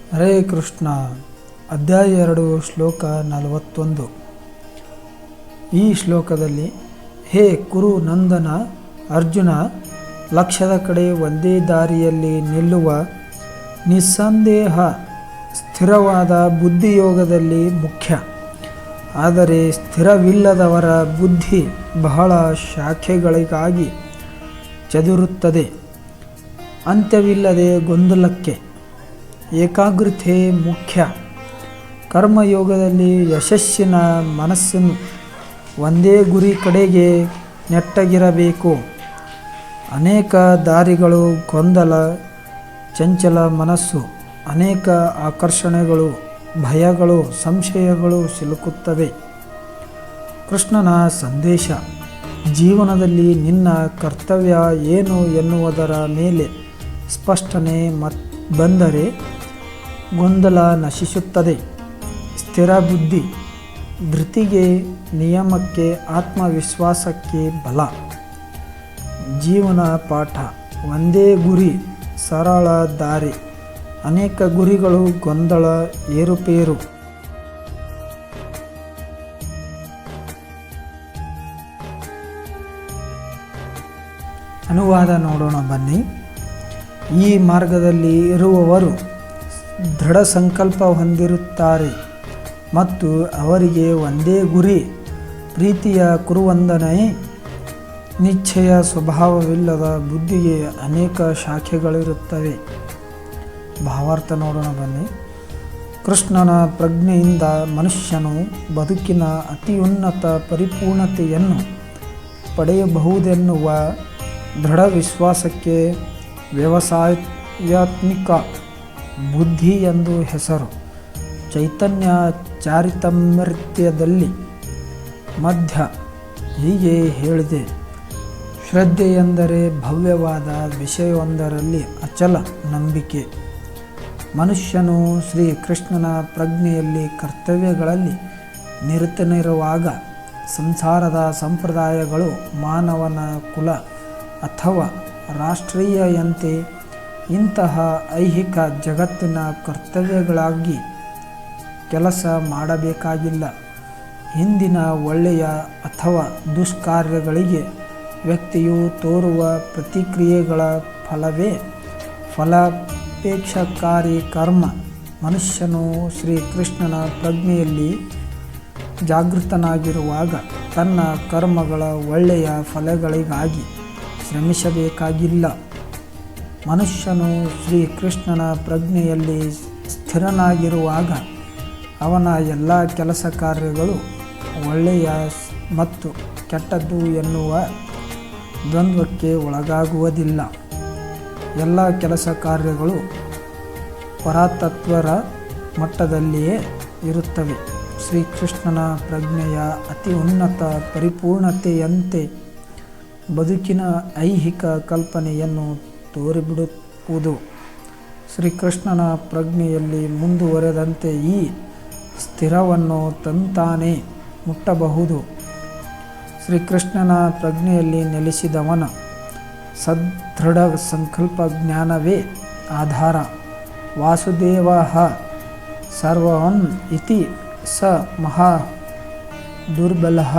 ಹರೇ ಕೃಷ್ಣ. ಅಧ್ಯಾಯ 2 ಶ್ಲೋಕ 41. ಈ ಶ್ಲೋಕದಲ್ಲಿ ಹೇ ಕುರು ನಂದನ ಅರ್ಜುನ, ಲಕ್ಷ್ಯದ ಕಡೆ ಒಂದೇ ದಾರಿಯಲ್ಲಿ ನಿಲ್ಲುವ ನಿಸ್ಸಂದೇಹ ಸ್ಥಿರವಾದ ಬುದ್ಧಿಯೋಗದಲ್ಲಿ ಮುಖ್ಯ. ಆದರೆ ಸ್ಥಿರವಿಲ್ಲದವರ ಬುದ್ಧಿ ಬಹಳ ಶಾಖೆಗಳಿಗಾಗಿ ಚದುರುತ್ತದೆ. ಅಂತ್ಯವಿಲ್ಲದೆ ಗೊಂದಲಕ್ಕೆ ಏಕಾಗ್ರತೆ ಮುಖ್ಯ. ಕರ್ಮಯೋಗದಲ್ಲಿ ಯಶಸ್ಸಿನ ಮನಸ್ಸನ್ನು ಒಂದೇ ಗುರಿ ಕಡೆಗೆ ನೆಟ್ಟಗಿರಬೇಕು. ಅನೇಕ ದಾರಿಗಳು, ಗೊಂದಲ, ಚಂಚಲ ಮನಸ್ಸು, ಅನೇಕ ಆಕರ್ಷಣೆಗಳು, ಭಯಗಳು, ಸಂಶಯಗಳು ಸಿಲುಕುತ್ತವೆ. ಕೃಷ್ಣನ ಸಂದೇಶ: ಜೀವನದಲ್ಲಿ ನಿನ್ನ ಕರ್ತವ್ಯ ಏನು ಎನ್ನುವುದರ ಮೇಲೆ ಸ್ಪಷ್ಟನೆ ಬಂದರೆ ಗೊಂದಲ ನಶಿಸುತ್ತದೆ. ಸ್ಥಿರ ಬುದ್ಧಿ ಧೃತಿಗೆ, ನಿಯಮಕ್ಕೆ, ಆತ್ಮವಿಶ್ವಾಸಕ್ಕೆ ಬಲ. ಜೀವನ ಪಾಠ: ಒಂದೇ ಗುರಿ, ಸರಳ ದಾರಿ. ಅನೇಕ ಗುರಿಗಳು, ಗೊಂದಲ, ಏರುಪೇರು. ಅನುವಾದ ನೋಡೋಣ ಬನ್ನಿ. ಈ ಮಾರ್ಗದಲ್ಲಿ ಇರುವವರು ದೃಢ ಸಂಕಲ್ಪ ಹೊಂದಿರುತ್ತಾರೆ ಮತ್ತು ಅವರಿಗೆ ಒಂದೇ ಗುರಿ, ಪ್ರೀತಿಯ ಕುರುವಂದನೆ. ನಿಶ್ಚಯ ಸ್ವಭಾವವಿಲ್ಲದ ಬುದ್ಧಿಗೆ ಅನೇಕ ಶಾಖೆಗಳಿರುತ್ತವೆ. ಭಾವಾರ್ಥ ನೋಡೋಣ ಬನ್ನಿ. ಕೃಷ್ಣನ ಪ್ರಜ್ಞೆಯಿಂದ ಮನುಷ್ಯನು ಬದುಕಿನ ಅತ್ಯುನ್ನತ ಪರಿಪೂರ್ಣತೆಯನ್ನು ಪಡೆಯಬಹುದೆನ್ನುವ ದೃಢ ವಿಶ್ವಾಸಕ್ಕೆ ವ್ಯವಸಾಯಾತ್ಮಿಕ ಬುದ್ಧಿ ಎಂದು ಹೆಸರು. ಚೈತನ್ಯ ಚಾರಿತಾಮೃತದಲ್ಲಿ ಮಧ್ಯ ಹೀಗೆ ಹೇಳಿದೆ: ಶ್ರದ್ಧೆ ಎಂದರೆ ಭವ್ಯವಾದ ವಿಷಯವೊಂದರಲ್ಲಿ ಅಚಲ ನಂಬಿಕೆ. ಮನುಷ್ಯನು ಶ್ರೀಕೃಷ್ಣನ ಪ್ರಜ್ಞೆಯಲ್ಲಿ ಕರ್ತವ್ಯಗಳಲ್ಲಿ ನಿರತನಿರುವಾಗ ಸಂಸಾರದ ಸಂಪ್ರದಾಯಗಳು ಮಾನವನ ಕುಲ ಅಥವಾ ರಾಷ್ಟ್ರೀಯತೆಯಂತೆ ಇಂತಹ ಐಹಿಕ ಜಗತ್ತಿನ ಕರ್ತವ್ಯಗಳಾಗಿ ಕೆಲಸ ಮಾಡಬೇಕಾಗಿಲ್ಲ. ಹಿಂದಿನ ಒಳ್ಳೆಯ ಅಥವಾ ದುಷ್ಕಾರ್ಯಗಳಿಗೆ ವ್ಯಕ್ತಿಯು ತೋರುವ ಪ್ರತಿಕ್ರಿಯೆಗಳ ಫಲವೇ ಫಲಾಪೇಕ್ಷಕಾರಿ ಕರ್ಮ. ಮನುಷ್ಯನು ಶ್ರೀಕೃಷ್ಣನ ಪ್ರಜ್ಞೆಯಲ್ಲಿ ಜಾಗೃತನಾಗಿರುವಾಗ ತನ್ನ ಕರ್ಮಗಳ ಒಳ್ಳೆಯ ಫಲಗಳಿಗಾಗಿ ಶ್ರಮಿಸಬೇಕಾಗಿಲ್ಲ. ಮನುಷ್ಯನು ಶ್ರೀಕೃಷ್ಣನ ಪ್ರಜ್ಞೆಯಲ್ಲಿ ಸ್ಥಿರನಾಗಿರುವಾಗ ಅವನ ಎಲ್ಲ ಕೆಲಸ ಕಾರ್ಯಗಳು ಒಳ್ಳೆಯ ಮತ್ತು ಕೆಟ್ಟದ್ದು ಎನ್ನುವ ದ್ವಂದ್ವಕ್ಕೆ ಒಳಗಾಗುವುದಿಲ್ಲ. ಎಲ್ಲ ಕೆಲಸ ಕಾರ್ಯಗಳು ಪರತತ್ವರ ಮಟ್ಟದಲ್ಲಿಯೇ ಇರುತ್ತವೆ. ಶ್ರೀಕೃಷ್ಣನ ಪ್ರಜ್ಞೆಯ ಅತಿ ಉನ್ನತ ಪರಿಪೂರ್ಣತೆಯಂತೆ ಬದುಕಿನ ಐಹಿಕ ಕಲ್ಪನೆಯನ್ನು ತೋರಿಬಿಡುವುದು. ಶ್ರೀಕೃಷ್ಣನ ಪ್ರಜ್ಞೆಯಲ್ಲಿ ಮುಂದುವರೆದಂತೆ ಈ ಸ್ಥಿರವನ್ನು ತಂತಾನೇ ಮುಟ್ಟಬಹುದು. ಶ್ರೀಕೃಷ್ಣನ ಪ್ರಜ್ಞೆಯಲ್ಲಿ ನೆಲೆಸಿದವನ ಸದೃಢ ಸಂಕಲ್ಪ ಜ್ಞಾನವೇ ಆಧಾರ. ವಾಸುದೇವಃ ಸರ್ವಂ ಇತಿ ಸ ಮಹಾ ದುರ್ಬಲಃ.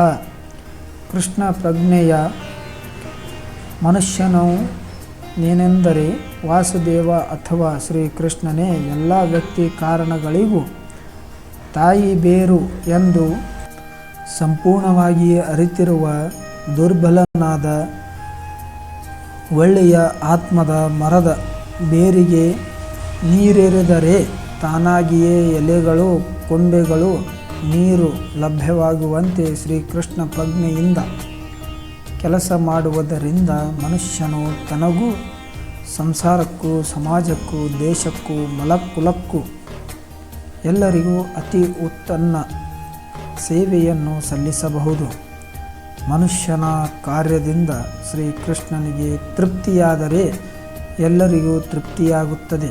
ಕೃಷ್ಣ ಪ್ರಜ್ಞೆಯ ಮನುಷ್ಯನು ಏನೆಂದರೆ ವಾಸುದೇವ ಅಥವಾ ಶ್ರೀಕೃಷ್ಣನೇ ಎಲ್ಲ ವ್ಯಕ್ತಿ ಕಾರಣಗಳಿಗೂ ತಾಯಿ ಬೇರು ಎಂದು ಸಂಪೂರ್ಣವಾಗಿ ಅರಿತಿರುವ ದುರ್ಬಲನಾದ ಒಳ್ಳೆಯ ಆತ್ಮದ ಮರದ ಬೇರಿಗೆ ನೀರೆರೆದರೆ ತಾನಾಗಿಯೇ ಎಲೆಗಳು, ಕೊಂಬೆಗಳು, ನೀರು ಲಭ್ಯವಾಗುವಂತೆ ಶ್ರೀಕೃಷ್ಣ ಪ್ರಜ್ಞೆಯಿಂದ ಕೆಲಸ ಮಾಡುವುದರಿಂದ ಮನುಷ್ಯನು ತನಗೂ, ಸಂಸಾರಕ್ಕೂ, ಸಮಾಜಕ್ಕೂ, ದೇಶಕ್ಕೂ, ಮಲಕುಲಕ್ಕೂ ಎಲ್ಲರಿಗೂ ಅತಿ ಉತ್ತಮ ಸೇವೆಯನ್ನು ಸಲ್ಲಿಸಬಹುದು. ಮನುಷ್ಯನ ಕಾರ್ಯದಿಂದ ಶ್ರೀಕೃಷ್ಣನಿಗೆ ತೃಪ್ತಿಯಾದರೆ ಎಲ್ಲರಿಗೂ ತೃಪ್ತಿಯಾಗುತ್ತದೆ.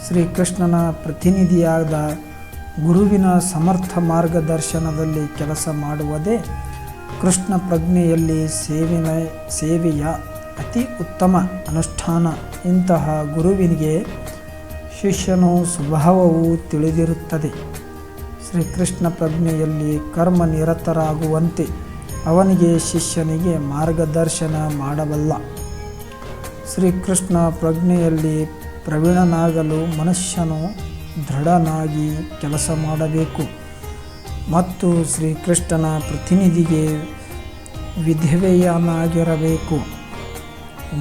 ಶ್ರೀಕೃಷ್ಣನ ಪ್ರತಿನಿಧಿಯಾದ ಗುರುವಿನ ಸಮರ್ಥ ಮಾರ್ಗದರ್ಶನದಲ್ಲಿ ಕೆಲಸ ಮಾಡುವುದೇ ಕೃಷ್ಣ ಪ್ರಜ್ಞೆಯಲ್ಲಿ ಸೇವೆಯ ಅತಿ ಉತ್ತಮ ಅನುಷ್ಠಾನ. ಇಂತಹ ಗುರುವಿನಿಗೆ ಶಿಷ್ಯನ ಸ್ವಭಾವವು ತಿಳಿದಿರುತ್ತದೆ. ಶ್ರೀಕೃಷ್ಣ ಪ್ರಜ್ಞೆಯಲ್ಲಿ ಕರ್ಮ ನಿರತರಾಗುವಂತೆ ಅವನಿಗೆ ಶಿಷ್ಯನಿಗೆ ಮಾರ್ಗದರ್ಶನ ಮಾಡಬಲ್ಲ. ಶ್ರೀಕೃಷ್ಣ ಪ್ರಜ್ಞೆಯಲ್ಲಿ ಪ್ರವೀಣನಾಗಲು ಮನುಷ್ಯನು ದೃಢನಾಗಿ ಕೆಲಸ ಮಾಡಬೇಕು ಮತ್ತು ಶ್ರೀಕೃಷ್ಣನ ಪ್ರತಿನಿಧಿಗೆ ವಿಧೇಯನಾಗಿರಬೇಕು.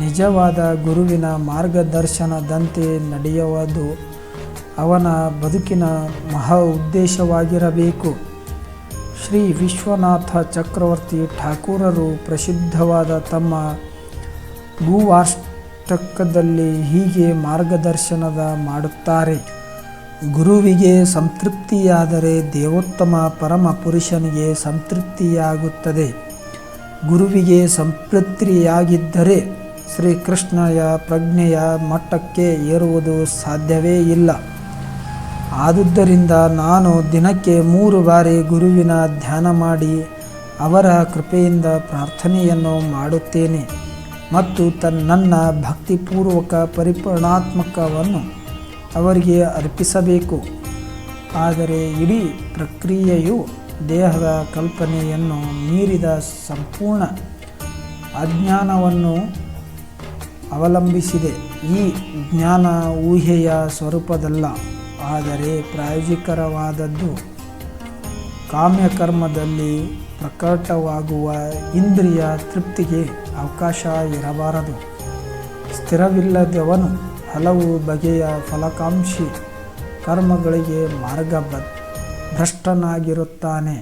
ನಿಜವಾದ ಗುರುವಿನ ಮಾರ್ಗದರ್ಶನದಂತೆ ನಡೆಯುವುದು ಅವನ ಬದುಕಿನ ಮಹಾ ಉದ್ದೇಶವಾಗಿರಬೇಕು. ಶ್ರೀ ವಿಶ್ವನಾಥ ಚಕ್ರವರ್ತಿ ಠಾಕೂರರು ಪ್ರಸಿದ್ಧವಾದ ತಮ್ಮ ಭೂವಾಷ್ಟಕದಲ್ಲಿ ಹೀಗೆ ಮಾರ್ಗದರ್ಶನ ಮಾಡುತ್ತಾರೆ. ಗುರುವಿಗೆ ಸಂತೃಪ್ತಿಯಾದರೆ ದೇವೋತ್ತಮ ಪರಮ ಪುರುಷನಿಗೆ ಸಂತೃಪ್ತಿಯಾಗುತ್ತದೆ. ಗುರುವಿಗೆ ಸಂತೃಪ್ತಿಯಾಗಿದ್ದರೆ ಶ್ರೀಕೃಷ್ಣನ ಪ್ರಜ್ಞೆಯ ಮಟ್ಟಕ್ಕೆ ಏರುವುದು ಸಾಧ್ಯವೇ ಇಲ್ಲ. ಆದುದರಿಂದ ನಾನು ದಿನಕ್ಕೆ 3 ಬಾರಿ ಗುರುವಿನ ಧ್ಯಾನ ಮಾಡಿ ಅವರ ಕೃಪೆಯಿಂದ ಪ್ರಾರ್ಥನೆಯನ್ನು ಮಾಡುತ್ತೇನೆ ಮತ್ತು ನನ್ನ ಭಕ್ತಿಪೂರ್ವಕ ಪರಿಪೂರ್ಣಾತ್ಮಕವನ್ನು ಅವರಿಗೆ ಅರ್ಪಿಸಬೇಕು. ಆದರೆ ಇಡೀ ಪ್ರಕ್ರಿಯೆಯು ದೇಹದ ಕಲ್ಪನೆಯನ್ನು ಮೀರಿದ ಸಂಪೂರ್ಣ ಅಜ್ಞಾನವನ್ನು ಅವಲಂಬಿಸಿದೆ. ಈ ಜ್ಞಾನ ಊಹೆಯ ಸ್ವರೂಪದಲ್ಲ, ಆದರೆ ಪ್ರಾಯೋಗಿಕವಾದದ್ದು. ಕಾಮ್ಯಕರ್ಮದಲ್ಲಿ ಪ್ರಕಟವಾಗುವ ಇಂದ್ರಿಯ ತೃಪ್ತಿಗೆ ಅವಕಾಶ ಇರಬಾರದು. ಸ್ಥಿರವಿಲ್ಲದವನು ಹಲವು ಬಗೆಯ ಫಲಾಕಾಂಕ್ಷಿ ಕರ್ಮಗಳಿಗೆ ಭ್ರಷ್ಟನಾಗಿರುತ್ತಾನೆ.